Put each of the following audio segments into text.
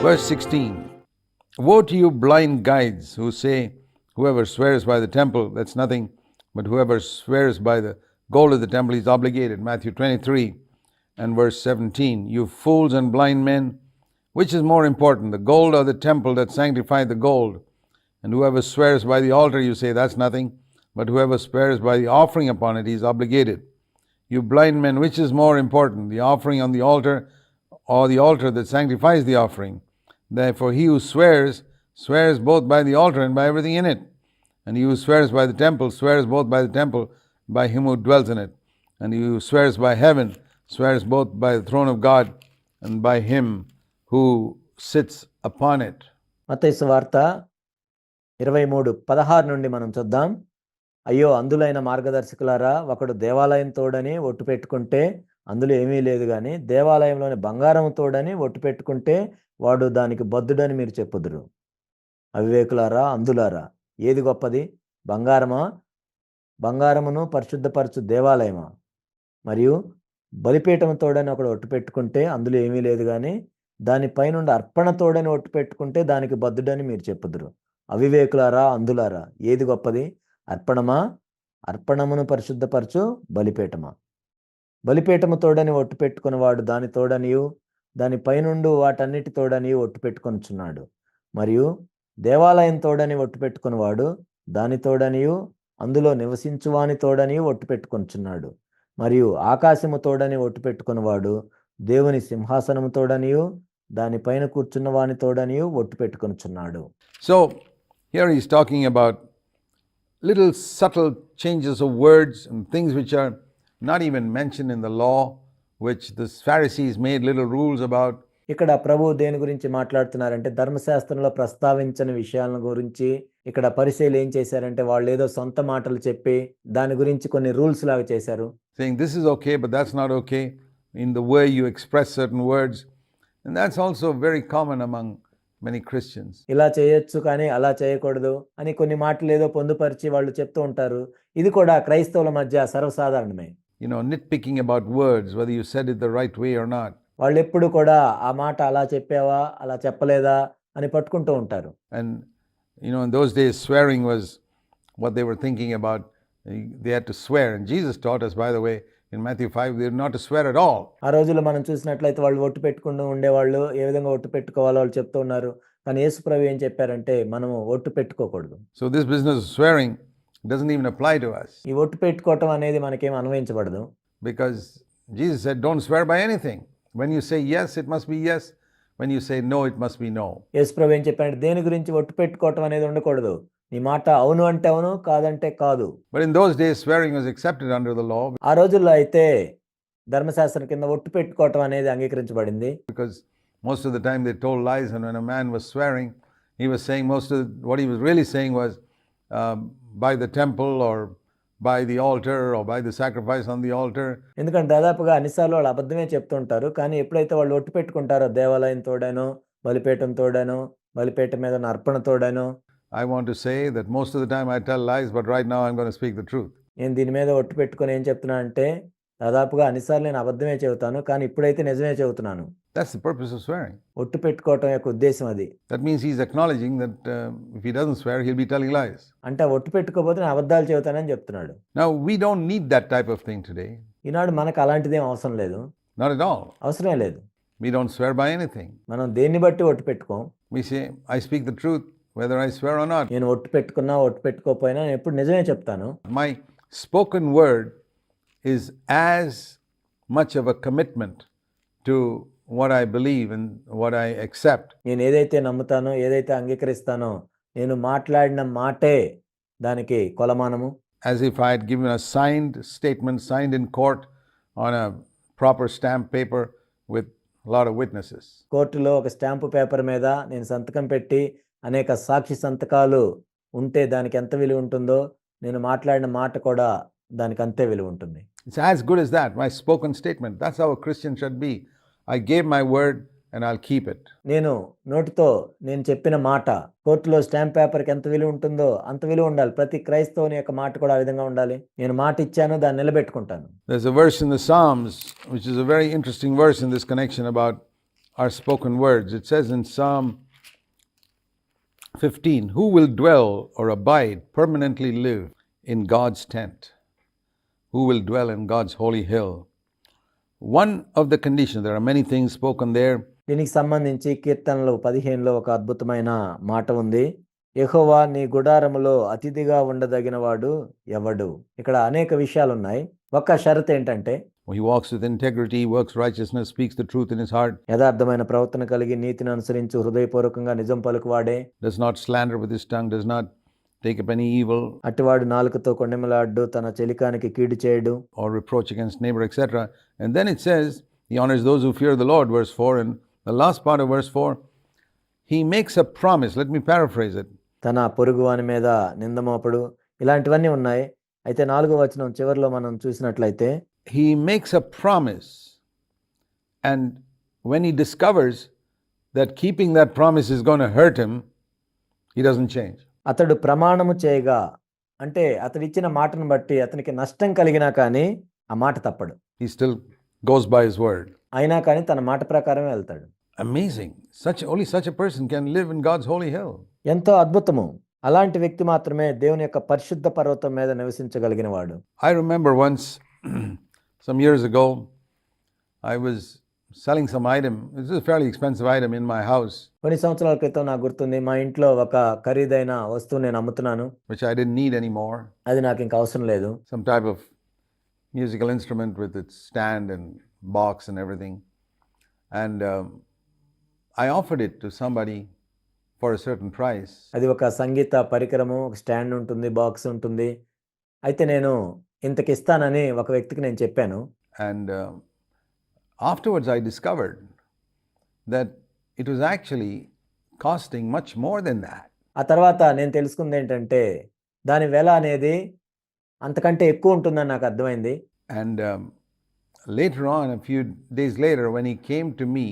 Verse 16. Woe to you blind guides who say, whoever swears by the temple, that's nothing, but whoever swears by the gold of the temple is obligated. Matthew 23 and verse 17. You fools and blind men, which is more important, the gold or the temple that sanctified the gold? And whoever swears by the altar, you say, that's nothing, but whoever swears by the offering upon it, he is obligated. You blind men, which is more important, the offering on the altar or the altar that sanctifies the offering? Therefore he who swears, swears both by the altar and by everything in it. And he who swears by the temple, swears both by the temple, by him who dwells in it. And he who swears by heaven, swears both by the throne of God and by him who sits upon it. మత్తయి సువార్త 23:16 నుండి మనం చూద్దాం. అయ్యో అందులైన మార్గదర్శకులారా, ఒకడు దేవాలయం తోడని ఒట్టు పెట్టుకుంటే అందులో ఏమీ లేదు, కానీ దేవాలయంలోని బంగారం తోడని ఒట్టు పెట్టుకుంటే వాడు దానికి బద్ధుడని మీరు చెప్పుదురు. అవివేకులారా, అందులారా, ఏది గొప్పది? బంగారమా? బంగారమును పరిశుద్ధపరచు దేవాలయమా? మరియు బలిపీఠము తోడని ఒకడు ఒట్టు పెట్టుకుంటే అందులో ఏమీ లేదు, కానీ దానిపైనుండి అర్పణ తోడని ఒట్టు పెట్టుకుంటే దానికి బద్ధుడని మీరు చెప్పుదురు. అవివేకులారా, అందులారా, ఏది గొప్పది? అర్పణమా? అర్పణమును పరిశుద్ధపరచు బలిపీఠమా? బలిపీఠము తోడని ఒట్టు పెట్టుకుని వాడు దాని తోడనియు దాని పైనుండు వాటన్నిటి తోడని ఒట్టు పెట్టుకొనుచున్నాడు. మరియు దేవాలయం తోడని ఒట్టు పెట్టుకుని వాడు దాని తోడనియు అందులో నివసించువాని తోడని ఒట్టు పెట్టుకొనుచున్నాడు. మరియు ఆకాశము తోడని ఒట్టు పెట్టుకుని వాడు దేవుని సింహాసనము తోడనియు దానిపైన కూర్చున్న వాని తోడనియు ఒట్టు పెట్టుకొనుచున్నాడు. So here he's talking about little subtle changes of words and things which are not even mentioned in the law, which the Pharisees made little rules about. ఇక్కడ ప్రభు దేని గురించి మాట్లాడుతున్నారంటే ధర్మశాస్త్రంలో ప్రస్తావించని విషయాల గురించి. ఇక్కడ పరిసయ్యులు ఏం చేశారంటే వాళ్ళు ఏదో సొంత మాటలు చెప్పి దాని గురించి కొన్ని రూల్స్ లాగా చేశారు. Saying this is okay but that's not okay in the way you express certain words, and that's also very common among many Christians. ఇలా చేయొచ్చు కానీ అలా చేయకూడదు అని కొన్ని మాటలు ఏదో పొందుపరిచి వాళ్ళు చెప్తూ ఉంటారు. ఇది కూడా క్రైస్తవుల మధ్య సర్వసాధారణమే. Nitpicking about words, whether you said it the right way or not. వాళ్ళు ఎప్పుడు కూడా ఆ మాట అలా చెప్పావా అలా చెప్పలేదా అని పట్టుకుంటూ ఉంటారు. And in those days swearing was what they were thinking about. They had to swear, and Jesus taught us, by the way, in Matthew 5, they were not to swear at all. ఆ రోజుల్లో మనం చూసినట్లయితే వాళ్ళు ఒట్టు పెట్టుకుంటూ ఉండేవాళ్ళు. ఏ విధంగా ఒట్టు పెట్టుకోవాలో వాళ్ళు చెప్తూ ఉన్నారు. కానీ యేసు ప్రభు ఏం చెప్పారంటే మనము ఒట్టు పెట్టుకోకూడదు. So this business of swearing doesn't even apply to us. ఈ ఒట్టు పెట్టుకోవటం అనేది మనకేం అన్వయించబడదు. Because Jesus said don't swear by anything. When you say yes, it must be yes. When you say no, it must be no. యేసు ప్రభు ఏం చెప్పారంటే దేని గురించి ఒట్టు పెట్టుకోవటం అనేది ఉండకూడదు. నీ మాట అవును అంటే అవును, కాదంటే కాదు. But in those days swearing was accepted under the law. ఆ రోజుల్లో అయితే ధర్మశాస్త్రం కింద ఒట్టు పెట్టుకోవటం అనేది అంగీకరించబడింది. Because most of the time they told lies, and when a man was swearing, he was saying what he was really saying was by the temple or by the altar or by the sacrifice on the altar. ఎందుకంటే దాదాపుగా అన్నిసార్లు వాళ్ళు అబద్ధమే చెప్తుంటారు. కానీ ఎప్పుడైతే వాళ్ళు ఒట్టు పెట్టుకుంటారో దేవాలయం తోడాను, బలిపీఠం తోడాను, బలిపీఠం మీద అర్పణ తోడాను. I want to say that most of the time I tell lies, but right now I'm going to speak the truth. నేను దీని మీద ఒట్టు పెట్టుకొని ఏం చెప్తున్నా అంటే దాదాపుగా అన్నిసార్లు నేను అబద్ధమే చెబుతాను, కానీ ఇప్పుడైతే నిజమే చెబుతున్నాను. That's the purpose of swearing. ఒట్టు పెట్టుకోవటం యొక్క ఉద్దేశం అది. That means he's acknowledging that if he doesn't swear, he'll be telling lies. అంటే ఒట్టు పెట్టుకోకపోతే నేను అబద్ధాలు చెబుతానని చెప్తున్నాడు. Now we don't need that type of thing today. ఈనాడు మనకు అలాంటిదేం అవసరం లేదు. Not at all. అవసరమే లేదు. We don't swear by anything. మనం దేన్ని బట్టి ఒట్టు పెట్టుకోం. We say I speak the truth whether I swear or not. నేను ఒట్టు పెట్టుకున్నా ఒట్టు పెట్టుకోకపోయినా నేను ఎప్పుడు నిజమే చెప్తాను. My spoken word is as much of a commitment to what I believe and what I accept. నేను ఏదైతే నమ్ముతానో, ఏదైతే అంగీకరిస్తానో, నేను మాట్లాడిన మాటే దానికి కొలమానము. As if I had given a signed statement, signed in court on a proper stamp paper with a lot of witnesses. కోర్టులో ఒక stamp paper మీద నేను సంతకం పెట్టి అనేక సాక్షి సంతకాలు ఉంటే దానికి ఎంత విలువ ఉంటుందో నేను మాట్లాడిన మాట కూడా దానికి అంతే విలువ ఉంటుంది. It's as good as that, my spoken statement. That's how a Christian should be. I gave my word and I'll keep it. నేను నోటితో నేను చెప్పిన మాట కోర్టులో స్టాంప్ పేపర్కి ఎంత విలువ ఉంటుందో అంత విలువ ఉండాలి. ప్రతి క్రైస్తవుని యొక్క మాట కూడా ఆ విధంగా ఉండాలి. నేను మాట ఇచ్చాను, దాన్ని నిలబెట్టుకుంటాను. There's a verse in the Psalms which is a very interesting verse in this connection about are spoken words. It says in Psalm 15, who will dwell or abide, permanently live in God's tent? Who will dwell in God's holy hill? One of the conditions, there are many things spoken there. దీనికి సంబంధించి కీర్తనలు 15లో ఒక అద్భుతమైన మాట ఉంది. యెహోవా నీ గుడారములో అతిథిగా ఉండదగినవాడు ఎవడు? ఇక్కడ అనేక విషయాలు ఉన్నాయి. ఒక్క షరతు ఏంటంటే He walks with integrity, works righteousness, speaks the truth in his heart, యథార్థమైన ప్రవర్తన కలిగి నీతిని అనుసరించు హృదయపూర్వకంగా నిజం పలుకువాడే. does not slander with his tongue, does not take up any evil అట్టివాడు నాలుకతో కొండెమలాడు, తన చెలికానికి కీడు చేయడు. or reproach against neighbor, etc. And then it says, he honors those who fear the Lord, verse 4. And the last part of verse 4, he makes a promise. Let me paraphrase it. తన పొరుగువాని మీద నిందమోపడు, ఇలాంటివన్నీ ఉన్నాయి. అయితే 4వ వచనం చివరిలో మనం చూసినట్లయితే He makes a promise. And when he discovers that keeping that promise is going to hurt him, he doesn't change. అతడు ప్రమాణము చేయగా, అంటే అతడు ఇచ్చిన మాటను బట్టి అతనికి నష్టం కలిగినా కానీ ఆ మాట తప్పడు. He still goes by his word. అయినా కానీ తన మాట ప్రకారమే వెళ్తాడు. Amazing. Only such a person can live in God's holy hill. ఎంతో అద్భుతము. అలాంటి వ్యక్తి మాత్రమే దేవుని యొక్క పరిశుద్ధ పర్వతం మీద నివసించగలిగిన వాడు. I remember once, some years ago, I was selling some item. This is a fairly expensive item in my house, కొన్ని సంవత్సరాల క్రితం నాకు గుర్తుంది, మా ఇంట్లో ఒక ఖరీదైన వస్తువు నేను అమ్ముతున్నాను. which I didn't need anymore. అది నాకు ఇంకా అవసరం లేదు. Some type of musical instrument with its stand and box and everything. And I offered it to somebody for a certain price. అది ఒక సంగీత పరికరము, ఒక స్టాండ్ ఉంటుంది, బాక్స్ ఉంటుంది. అయితే నేను ఇంతకి ఇస్తానని ఒక వ్యక్తికి నేను చెప్పాను. And afterwards I discovered that it was actually costing much more than that. ఆ తర్వాత నేను తెలుసుకుంది ఏంటంటే దాని వెల అనేది అంతకంటే ఎక్కువ ఉంటుందని నాకు అర్థమైంది. And later on, a few days later, when he came to me,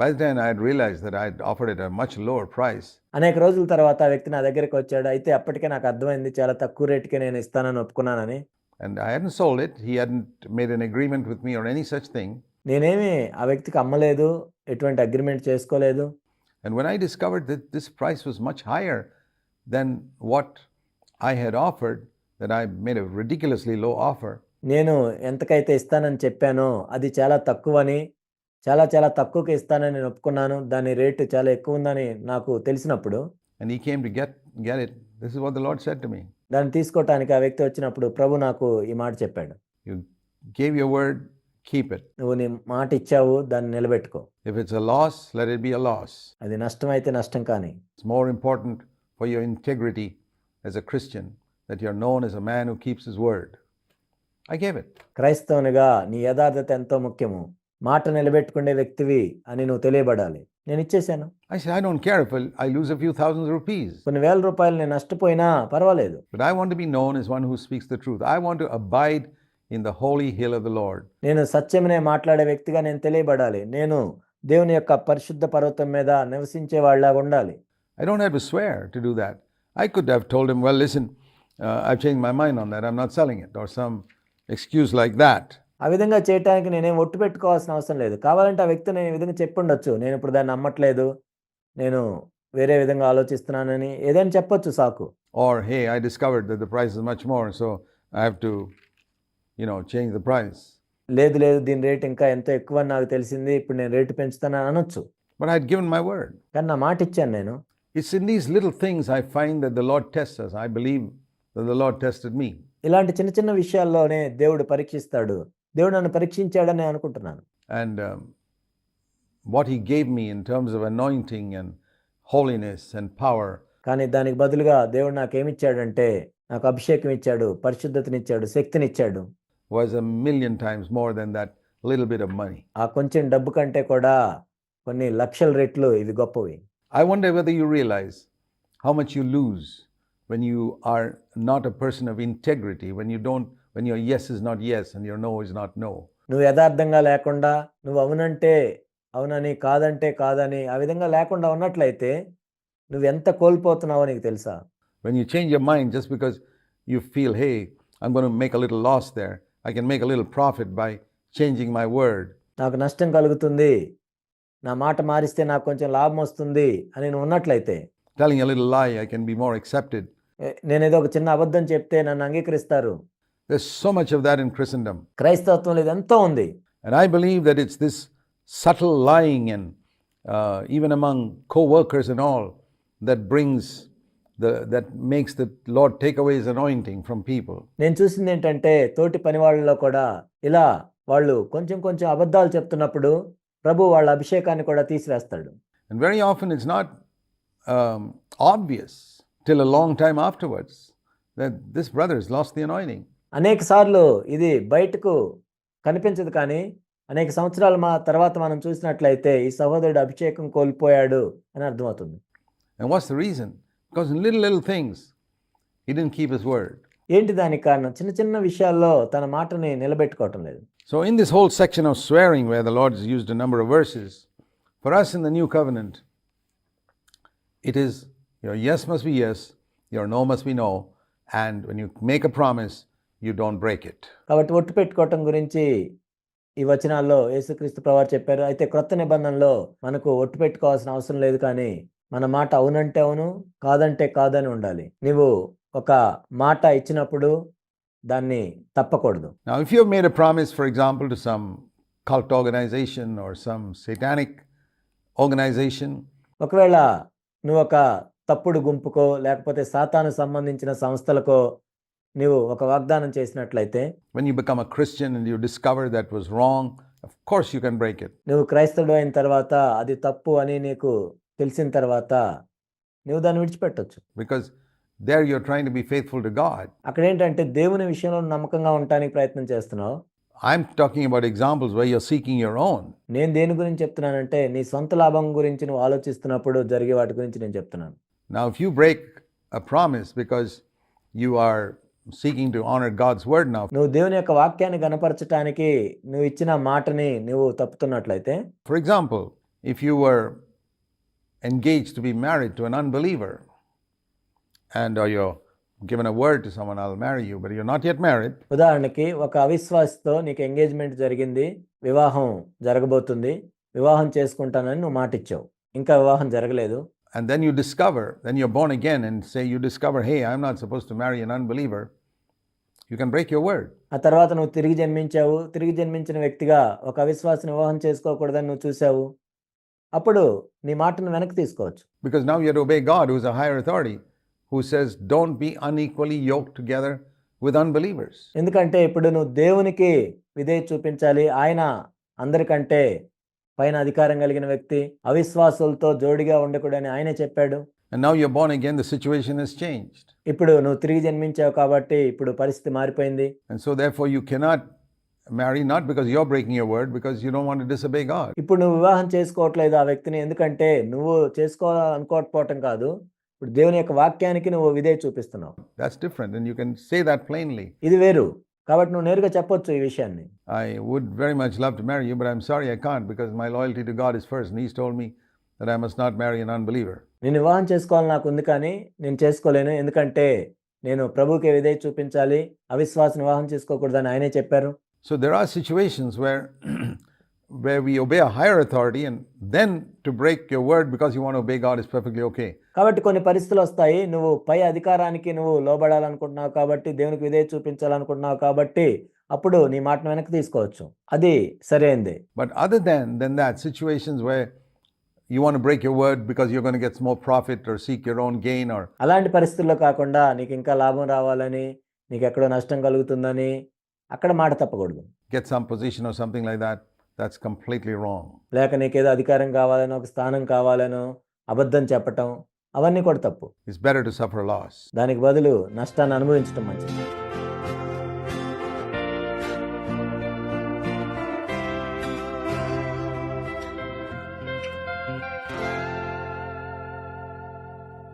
by the time I had realized that I had offered it at a much lower price. అనేక రోజుల తర్వాత ఆ వ్యక్తి నా దగ్గరికి వచ్చాడు. అయితే అప్పటికే నాకు అర్థమైంది చాలా తక్కువ రేటుకే నేను ఇస్తానని ఒప్పుకున్నానని. And I hadn't sold it. He hadn't made an agreement with me or any such thing. నేనేమి ఆ వ్యక్తికి అమ్మలేదు, ఎటువంటి అగ్రిమెంట్ చేసుకోలేదు. And when I discovered that this price was much higher than what I had offered, that I made a ridiculously low offer. నేను ఎంతకైతే ఇస్తానని చెప్పానో అది చాలా తక్కువని, చాలా చాలా తక్కువకి ఇస్తానని నేను ఒప్పుకున్నాను. దాని రేటు చాలా ఎక్కువ ఉందని నాకు తెలిసినప్పుడు, And he came to get it. This is what the Lord said to me. దాన్ని తీసుకోవటానికి ఆ వ్యక్తి వచ్చినప్పుడు ప్రభు నాకు ఈ మాట చెప్పాడు. You gave your word, keep it. నువ్వు నీ మాట ఇచ్చావు, దాన్ని నిలబెట్టుకో. If it's a loss, let it be a loss. అది నష్టం అయితే నష్టం కానీ. It's more important for your integrity as a Christian that you're known as a man who keeps his word. I gave it. క్రైస్తవునిగా నీ యథార్థత ఎంతో ముఖ్యము. మాట నిలబెట్టుకునే వ్యక్తివి అని నువ్వు తెలియబడాలి. నేను ఇచ్చేశాను. I said, I don't care if I lose a few thousand rupees. కొన్ని వేల రూపాయలు నేను నష్టపోయినా పర్వాలేదు. But I want to be known as one who speaks the truth. I want to abide in the holy hill of the Lord. నేను సత్యమనే మాట్లాడే వ్యక్తిగా నేను తెలియబడాలి. నేను దేవుని యొక్క పరిశుద్ధ పర్వతం మీద నివసించేవాళ్ళలాగా ఉండాలి. I don't have to swear to do that. I could have told him, well, listen, I've changed my mind on that. I'm not selling it, or some excuse like that. ఆ విధంగా చేయడానికి నేనేం ఒట్టు పెట్టుకోవాల్సిన అవసరం లేదు. కావాలంటే ఆ వ్యక్తి నేను ఈ విధంగా చెప్పుండొచ్చు, నేను ఇప్పుడు దాన్ని నమ్మట్లేదు, నేను వేరే విధంగా ఆలోచిస్తున్నానని ఏదైనా చెప్పొచ్చు సాకు. Or, hey, I discovered that the price is much more, so I have to, change the price. లేదు లేదు, దీని రేట్ ఇంకా ఎంతో ఎక్కువ అని నాకు తెలిసింది, ఇప్పుడు నేను రేటు పెంచుతానని అనొచ్చు. But I had given my word. కానీ నా మాట ఇచ్చాను నేను. It's in these little things I find that the Lord tests us. I believe that the Lord tested me. ఇలాంటి చిన్న చిన్న విషయాల్లోనే దేవుడు పరీక్షిస్తాడు. దేవుడు నన్ను పరీక్షించాడని నేను అనుకుంటున్నాను. And what he gave me in terms of anointing and holiness and power. కానీ దానికి బదులుగా దేవుడు నాకేమిచ్చాడంటే నాకు అభిషేకం ఇచ్చాడు, పరిశుద్ధతనిచ్చాడు, శక్తినిచ్చాడు. Was a million times more than that little bit of money. ఆ కొంచెం డబ్బు కంటే కూడా కొన్ని లక్షల రెట్లు ఇవి గొప్పవి. I wonder whether you realize how much you lose when you are not a person of integrity, when your yes is not yes and your no is not no. నువ్వు యథార్థంగా లేకుండా, నువ్వు అవునంటే అవునని, కాదంటే కాదని, ఆ విధంగా లేకుండా ఉన్నట్లయితే నువ్వు ఎంత కోల్పోతున్నావో నీకు తెలుసా? When you change your mind just because you feel, hey, I'm going to make a little loss there, I can make a little profit by changing my word. నాకు నష్టం కలుగుతుంది, నా మాట మారిస్తే నాకు కొంచెం లాభం వస్తుంది అని నువ్వు ఉన్నట్లయితే, telling a little lie, I can be more accepted. నేనేదో ఒక చిన్న అబద్ధం చెప్తే నన్ను అంగీకరిస్తారు. There's so much of that in Christendom. క్రైస్తవత్వంలో ఇదంతా ఉంది. And I believe that it's this subtle lying and even among co-workers and all that that makes the Lord take away his anointing from people. నేను చూసింది ఏంటంటే తోటి పని వాళ్ళలో కూడా ఇలా వాళ్ళు కొంచెం కొంచెం అబద్ధాలు చెప్తున్నప్పుడు ప్రభు వాళ్ళ అభిషేకాన్ని కూడా తీసివేస్తాడు. And very often it's not obvious till a long time afterwards that this brother has lost the anointing. అనేక సార్లు ఇది బయటకు కనిపించదు, కానీ అనేక సంవత్సరాల తర్వాత మనం చూసినట్లయితే ఈ సహోదరుడు అభిషేకం కోల్పోయాడు అని అర్థమవుతుంది. And what's the reason? Because in little things he didn't keep his word. ఏంటి దానికి కారణం? చిన్న చిన్న విషయాల్లో తన మాటని నిలబెట్టుకోవటం లేదు. So in this whole section of swearing, where the Lord has used a number of verses, for us in the new covenant, it is your yes must be yes, your no must be no, and when you make a promise, you don't break it. కాబట్టి ఒట్టు పెట్టుకోవటం గురించి ఈ వచనాల్లో యేసుక్రీస్తు ప్రభువారు చెప్పారు. అయితే క్రొత్త నిబంధనలో మనకు ఒట్టు పెట్టుకోవాల్సిన అవసరం లేదు, కానీ మన మాట అవునంటే అవును, కాదంటే కాదని ఉండాలి. నీవు ఒక మాట ఇచ్చినప్పుడు దాన్ని తప్పకూడదు. Now, if you have made a promise, for example, to some cult organization or some satanic organization, ఒకవేళ నువ్వు ఒక తప్పుడు గుంపుకో లేకపోతే సాతాను సంబంధించిన సంస్థలకో నీవు ఒక వాగ్దానం చేసినట్లయితే, when you become a Christian and you discover that was wrong, of course you can break it. నువ్వు క్రైస్తవుడు అయిన తర్వాత అది తప్పు అని నీకు తెలిసిన తర్వాత నువ్వు దాన్ని విడిచిపెట్టొచ్చు. Because there you're trying to be faithful to God. అక్కడ ఏంటంటే దేవుని విషయంలో నమ్మకంగా ఉండటానికి ప్రయత్నం చేస్తున్నావు. I'm talking about examples where you're seeking your own. నేను దేని గురించి చెప్తున్నానంటే నీ సొంత లాభం గురించి నువ్వు ఆలోచిస్తున్నప్పుడు జరిగే వాటి గురించి నేను చెప్తున్నాను. Now, if you break a promise because you are seeking to honor God's word now, నువ్వు దేవుని యొక్క వాక్యాన్ని గణపరచడానికి నువ్వు ఇచ్చిన మాటని నువ్వు తప్పుతున్నట్లయితే, for example, if you were engaged to be married to an unbeliever and you're given a word to someone, I'll marry you, but you're not yet married. ఉదాహరణకి ఒక అవిశ్వాసితో నీకు ఎంగేజ్మెంట్ జరిగింది, వివాహం జరగబోతుంది, వివాహం చేసుకుంటానని నువ్వు మాట ఇచ్చావు, ఇంకా వివాహం జరగలేదు. And then you discover, then you're born again and say you discover, hey, I'm not supposed to marry an unbeliever. You can break your word. ఆ తర్వాత నువ్వు తిరిగి జన్మించావు, తిరిగి జన్మించిన వ్యక్తిగా ఒక అవిశ్వాసిని వివాహం చేసుకోకూడదని నువ్వు చూసావు, అప్పుడు నీ మాటను వెనక్కి తీసుకోవచ్చు. Because now you have to obey God, who's a higher authority, who says don't be unequally yoked together with unbelievers. ఎందుకంటే ఇప్పుడు నువ్వు దేవునికి విధేయత చూపించాలి. ఆయన అందరికంటే పైన అధికారం కలిగిన వ్యక్తి, అవిశ్వాసులతో జోడిగా ఉండకూడదని ఆయనే చెప్పాడు. And now you're born again, the situation has changed. ఇప్పుడు నువ్వు తిరిగి జన్మించావు కాబట్టి ఇప్పుడు పరిస్థితి మారిపోయింది. And so therefore you cannot marry, not because you're breaking your word, because you don't want to disobey God. ఇప్పుడు నువ్వు వివాహం చేసుకోవట్లేదు ఆ వ్యక్తిని, ఎందుకంటే నువ్వు చేసుకోవాలనుకోకపోవటం కాదు, ఇప్పుడు దేవుని యొక్క వాక్యానికి నువ్వు విధేయత చూపిస్తున్నావు. That's different, and you can say that plainly. ఇది వేరు, కాబట్టి నువ్వు నేరుగా చెప్పొచ్చు ఈ విషయాన్ని. I would very much love to marry you, but I'm sorry I can't, because my loyalty to God is first, and He's told me that I must not marry an unbeliever. నేను వివాహం చేసుకోవాలని నాకు ఉంది, కానీ నేను చేసుకోలేను, ఎందుకంటే నేను ప్రభువుకే విధేయత చూపించాలి, అవిశ్వాసిని వివాహం చేసుకోకూడదని ఆయనే చెప్పారు. So there are situations where we obey a higher authority, and then to break your word because you want to obey God is perfectly okay. కాబట్టి కొన్ని పరిస్థితులు వస్తాయి, నువ్వు పై అధికారానికి నువ్వు లోబడాలనుకుంటున్నావు కాబట్టి, దేవునికి విధేయత చూపించాలనుకుంటున్నావు కాబట్టి, అప్పుడు నీ మాటను వెనక్కి తీసుకోవచ్చు, అది సరైంది. But other than that, situations where you want to break your word because you're going to get more profit or seek your own gain, or అలాంటి పరిస్థితుల్లో కాకుండా నీకు ఇంకా లాభం రావాలని, నీకు ఎక్కడో నష్టం కలుగుతుందని అక్కడ మాట తప్పకూడదు. get some position or something like that, that's completely wrong. లేక నీకేదో అధికారం కావాలనో ఒక స్థానం కావాలనో అబద్ధం చెప్పటం, అవన్నీ కూడా తప్పు. It's better to suffer loss. దానికి బదులు నష్టాన్ని అనుభవించడం మంచిది.